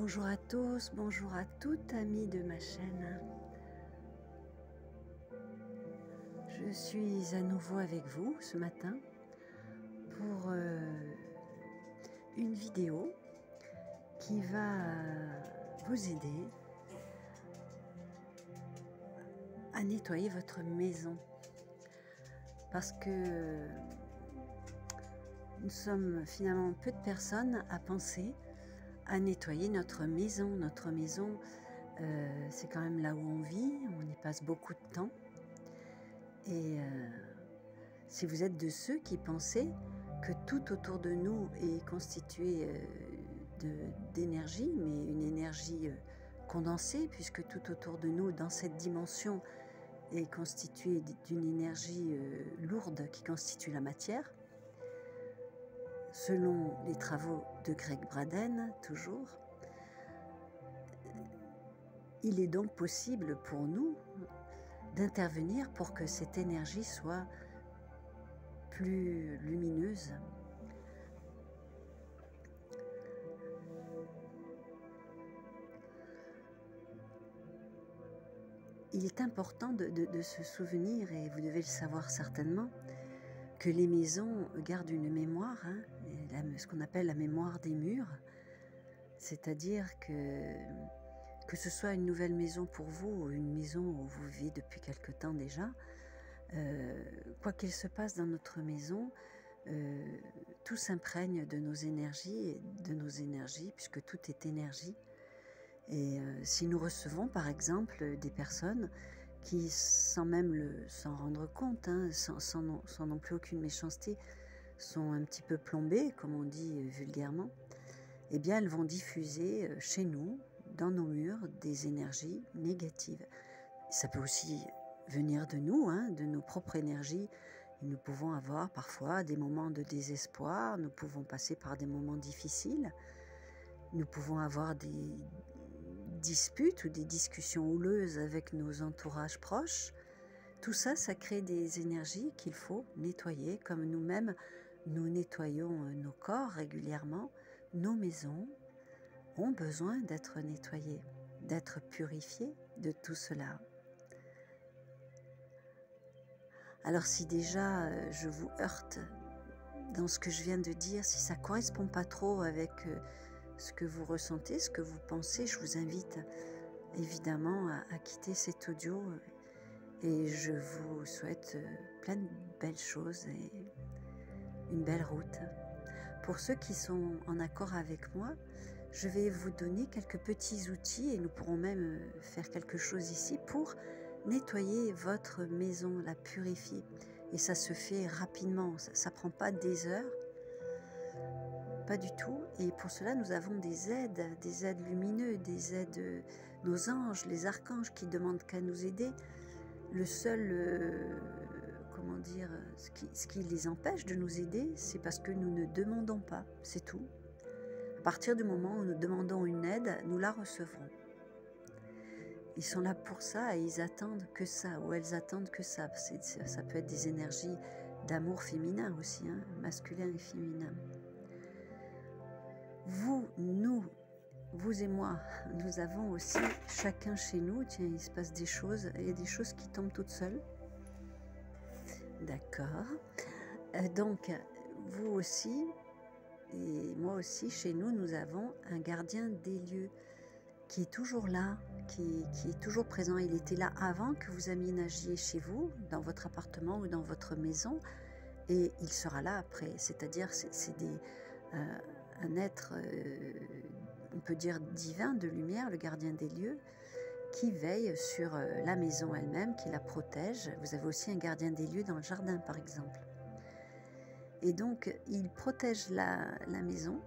Bonjour à tous, bonjour à toutes amis de ma chaîne. Je suis à nouveau avec vous ce matin pour une vidéo qui va vous aider à nettoyer votre maison. Parce que nous sommes finalement peu de personnes à penser à nettoyer notre maison. Notre maison, c'est quand même là où on vit, on y passe beaucoup de temps. Et si vous êtes de ceux qui pensaient que tout autour de nous est constitué d'énergie, mais une énergie condensée, puisque tout autour de nous, dans cette dimension, est constitué d'une énergie lourde qui constitue la matière, selon les travaux de Greg Braden, toujours. Il est donc possible pour nous d'intervenir pour que cette énergie soit plus lumineuse. Il est important de se souvenir, et vous devez le savoir certainement, que les maisons gardent une mémoire, ce qu'on appelle la mémoire des murs, c'est-à-dire que ce soit une nouvelle maison pour vous ou une maison où vous vivez depuis quelque temps déjà, quoi qu'il se passe dans notre maison, tout s'imprègne de nos énergies, puisque tout est énergie. Et si nous recevons par exemple des personnes qui, sans même s'en rendre compte, sans non plus aucune méchanceté, sont un petit peu plombées, comme on dit vulgairement, eh bien elles vont diffuser chez nous, dans nos murs, des énergies négatives. Ça peut aussi venir de nous, de nos propres énergies. Et nous pouvons avoir parfois des moments de désespoir, nous pouvons passer par des moments difficiles, nous pouvons avoir des disputes ou des discussions houleuses avec nos entourages proches. Tout ça, ça crée des énergies qu'il faut nettoyer, comme nous-mêmes, nous nettoyons nos corps régulièrement. Nos maisons ont besoin d'être nettoyées, d'être purifiées de tout cela. Alors si déjà je vous heurte dans ce que je viens de dire, si ça ne correspond pas trop avec ce que vous ressentez, ce que vous pensez, je vous invite évidemment à quitter cet audio et je vous souhaite plein de belles choses et une belle route. Pour ceux qui sont en accord avec moi, je vais vous donner quelques petits outils et nous pourrons même faire quelque chose ici pour nettoyer votre maison, la purifier. Et ça se fait rapidement, ça ne prend pas des heures, pas du tout. Et pour cela, nous avons des aides lumineuses, des aides, nos anges, les archanges qui demandent qu'à nous aider. Le seul, comment dire, ce qui les empêche de nous aider, c'est parce que nous ne demandons pas, c'est tout. À partir du moment où nous demandons une aide, nous la recevrons. Ils sont là pour ça et ils attendent que ça, ou elles attendent que ça. Ça peut être des énergies d'amour féminin aussi, masculin et féminin. Vous et moi, nous avons aussi chacun chez nous, tiens, il se passe des choses, il y a des choses qui tombent toutes seules. D'accord. Donc, vous aussi, et moi aussi, chez nous, nous avons un gardien des lieux qui est toujours là, qui est toujours présent. Il était là avant que vous aménagiez chez vous, dans votre appartement ou dans votre maison, et il sera là après. C'est-à-dire, c'est un être, on peut dire divin, de lumière, le gardien des lieux, qui veille sur la maison elle-même, qui la protège. Vous avez aussi un gardien des lieux dans le jardin, par exemple. Et donc, il protège la maison.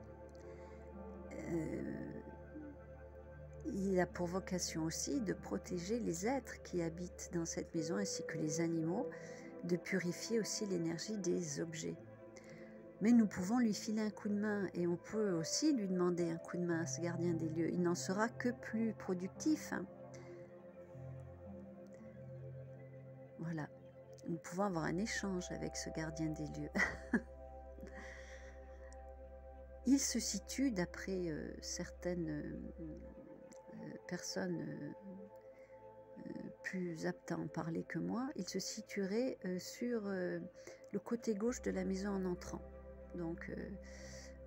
Il a pour vocation aussi de protéger les êtres qui habitent dans cette maison, ainsi que les animaux, de purifier aussi l'énergie des objets. Mais nous pouvons lui filer un coup de main et on peut aussi lui demander un coup de main à ce gardien des lieux. Il n'en sera que plus productif. Voilà, nous pouvons avoir un échange avec ce gardien des lieux. Il se situe, d'après certaines personnes plus aptes à en parler que moi, il se situerait sur le côté gauche de la maison en entrant. Donc,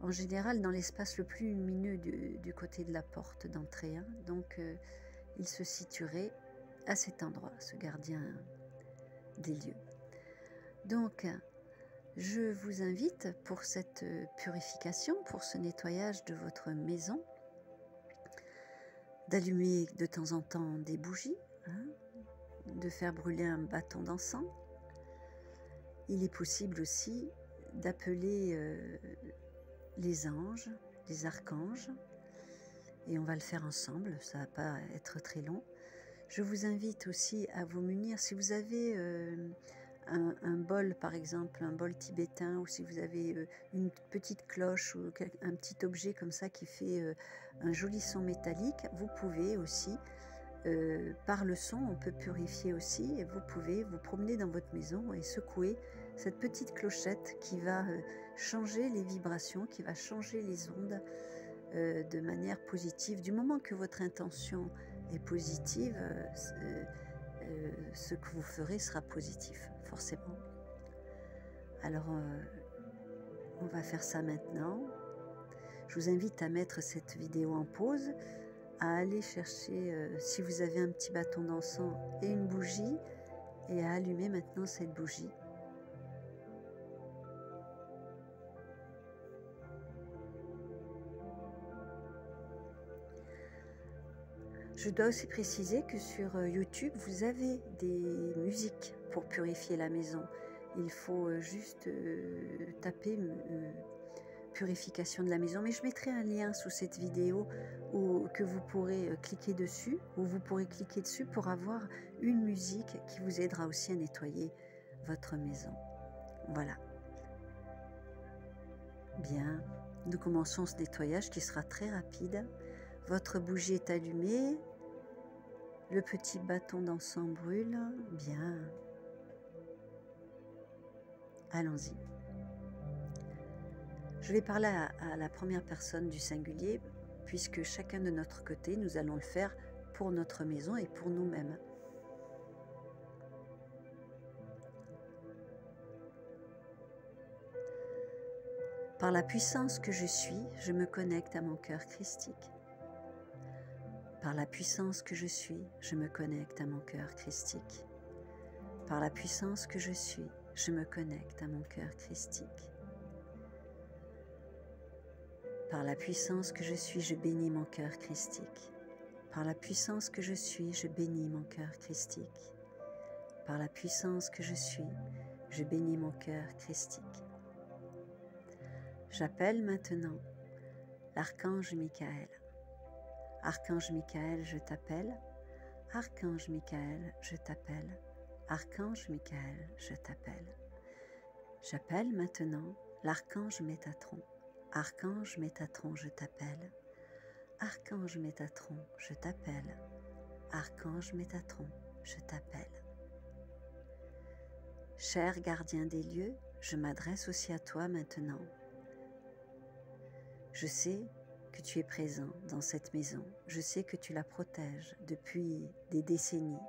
en général, dans l'espace le plus lumineux du côté de la porte d'entrée. Hein. Donc, il se situerait à cet endroit, ce gardien des lieux. Donc, je vous invite pour cette purification, pour ce nettoyage de votre maison, d'allumer de temps en temps des bougies, hein, de faire brûler un bâton d'encens. Il est possible aussi d'appeler les anges, les archanges, et on va le faire ensemble, ça ne va pas être très long. Je vous invite aussi à vous munir, si vous avez un bol, par exemple, un bol tibétain, ou si vous avez une petite cloche ou un petit objet comme ça qui fait un joli son métallique, vous pouvez aussi, par le son, on peut purifier aussi, et vous pouvez vous promener dans votre maison et secouer cette petite clochette qui va changer les vibrations, qui va changer les ondes de manière positive. Du moment que votre intention est positive, ce que vous ferez sera positif, forcément. Alors, on va faire ça maintenant. Je vous invite à mettre cette vidéo en pause, à aller chercher, si vous avez un petit bâton d'encens et une bougie, et à allumer maintenant cette bougie. Je dois aussi préciser que sur YouTube, vous avez des musiques pour purifier la maison. Il faut juste taper purification de la maison. Mais je mettrai un lien sous cette vidéo que vous pourrez cliquer dessus, ou vous pourrez cliquer dessus pour avoir une musique qui vous aidera aussi à nettoyer votre maison. Voilà. Bien, nous commençons ce nettoyage qui sera très rapide. Votre bougie est allumée. Le petit bâton d'encens brûle. Bien. Allons-y. Je vais parler à la première personne du singulier, puisque chacun de notre côté, nous allons le faire pour notre maison et pour nous-mêmes. Par la puissance que je suis, je me connecte à mon cœur christique. Par la puissance que je suis, je me connecte à mon cœur christique. Par la puissance que je suis, je me connecte à mon cœur christique. Par la puissance que je suis, je bénis mon cœur christique. Par la puissance que je suis, je bénis mon cœur christique. Par la puissance que je suis, je bénis mon cœur christique. J'appelle maintenant l'archange Michael. Archange Michael, je t'appelle. Archange Michael, je t'appelle. Archange Michael, je t'appelle. J'appelle maintenant l'archange Métatron. Archange Métatron, je t'appelle. Archange Métatron, je t'appelle. Archange Métatron, je t'appelle. Cher gardien des lieux, je m'adresse aussi à toi maintenant. Je sais que tu es présent dans cette maison. Je sais que tu la protèges depuis des décennies.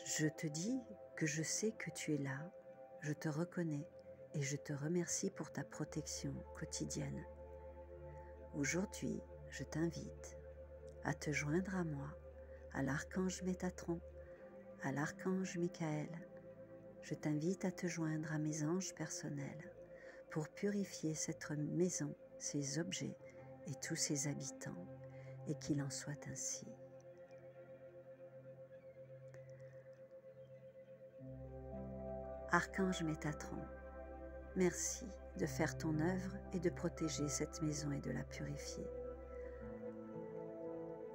Je te dis que je sais que tu es là. Je te reconnais et je te remercie pour ta protection quotidienne. Aujourd'hui, je t'invite à te joindre à moi, à l'archange Métatron, à l'archange Michael. Je t'invite à te joindre à mes anges personnels pour purifier cette maison, ses objets et tous ses habitants, et qu'il en soit ainsi. Archange Métatron, merci de faire ton œuvre et de protéger cette maison et de la purifier.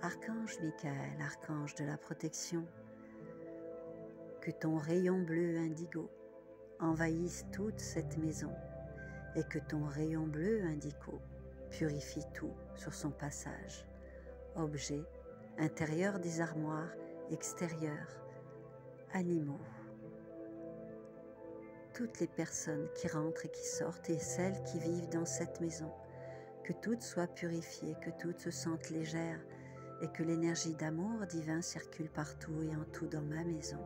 Archange Michael, archange de la protection, que ton rayon bleu indigo envahisse toute cette maison et que ton rayon bleu indigo purifie tout sur son passage, objets, intérieur des armoires, extérieurs, animaux. toutes les personnes qui rentrent et qui sortent et celles qui vivent dans cette maison. Que toutes soient purifiées, que toutes se sentent légères et que l'énergie d'amour divin circule partout et en tout dans ma maison.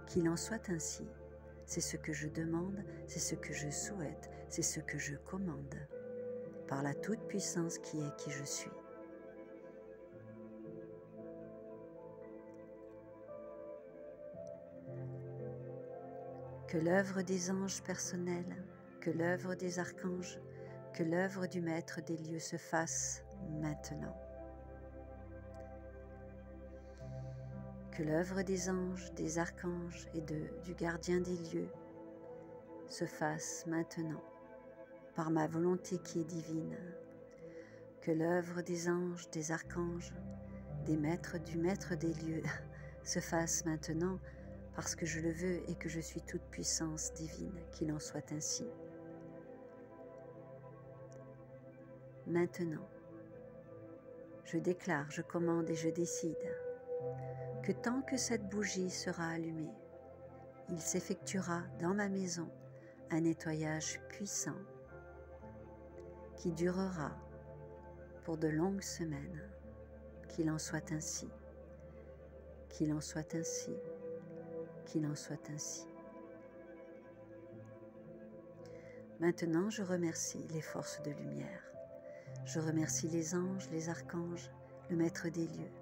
Qu'il en soit ainsi. C'est ce que je demande, c'est ce que je souhaite, c'est ce que je commande. Par la toute-puissance qui est qui je suis. Que l'œuvre des anges personnels, que l'œuvre des archanges, que l'œuvre du Maître des lieux se fasse maintenant. Que l'œuvre des anges, des archanges et du gardien des lieux se fasse maintenant, par ma volonté qui est divine. Que l'œuvre des anges, des archanges, du Maître des lieux se fasse maintenant, parce que je le veux et que je suis toute puissance divine, qu'il en soit ainsi. Maintenant, je déclare, je commande et je décide que tant que cette bougie sera allumée, il s'effectuera dans ma maison un nettoyage puissant qui durera pour de longues semaines. Qu'il en soit ainsi, qu'il en soit ainsi, qu'il en soit ainsi. Maintenant, je remercie les forces de lumière. Je remercie les anges, les archanges, le Maître des lieux.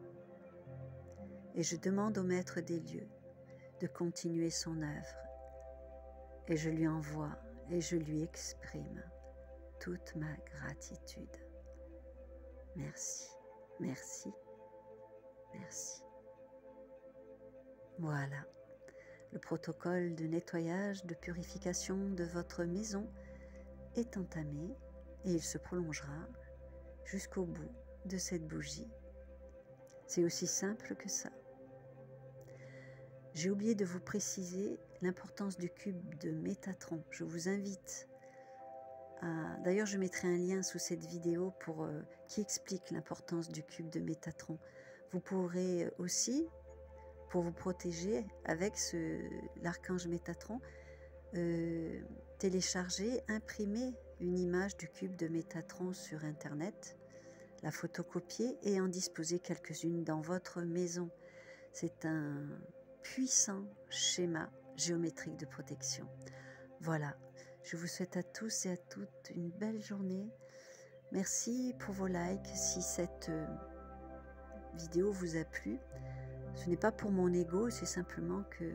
Et je demande au Maître des lieux de continuer son œuvre. Et je lui envoie et je lui exprime toute ma gratitude. Merci, merci, merci. Voilà, le protocole de nettoyage, de purification de votre maison est entamé et il se prolongera jusqu'au bout de cette bougie. C'est aussi simple que ça. J'ai oublié de vous préciser l'importance du cube de Métatron. Je vous invite à... D'ailleurs, je mettrai un lien sous cette vidéo qui explique l'importance du cube de Métatron. Vous pourrez aussi, pour vous protéger avec l'archange Métatron, télécharger, imprimer une image du cube de Métatron sur Internet, la photocopier et en disposer quelques-unes dans votre maison. C'est un puissant schéma géométrique de protection. Voilà, je vous souhaite à tous et à toutes une belle journée. Merci pour vos likes. Si cette vidéo vous a plu, ce n'est pas pour mon ego, c'est simplement que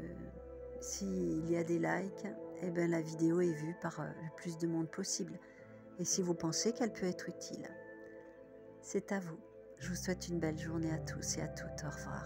s'il y a des likes, eh bien la vidéo est vue par le plus de monde possible. Et si vous pensez qu'elle peut être utile, c'est à vous. Je vous souhaite une belle journée à tous et à toutes. Au revoir.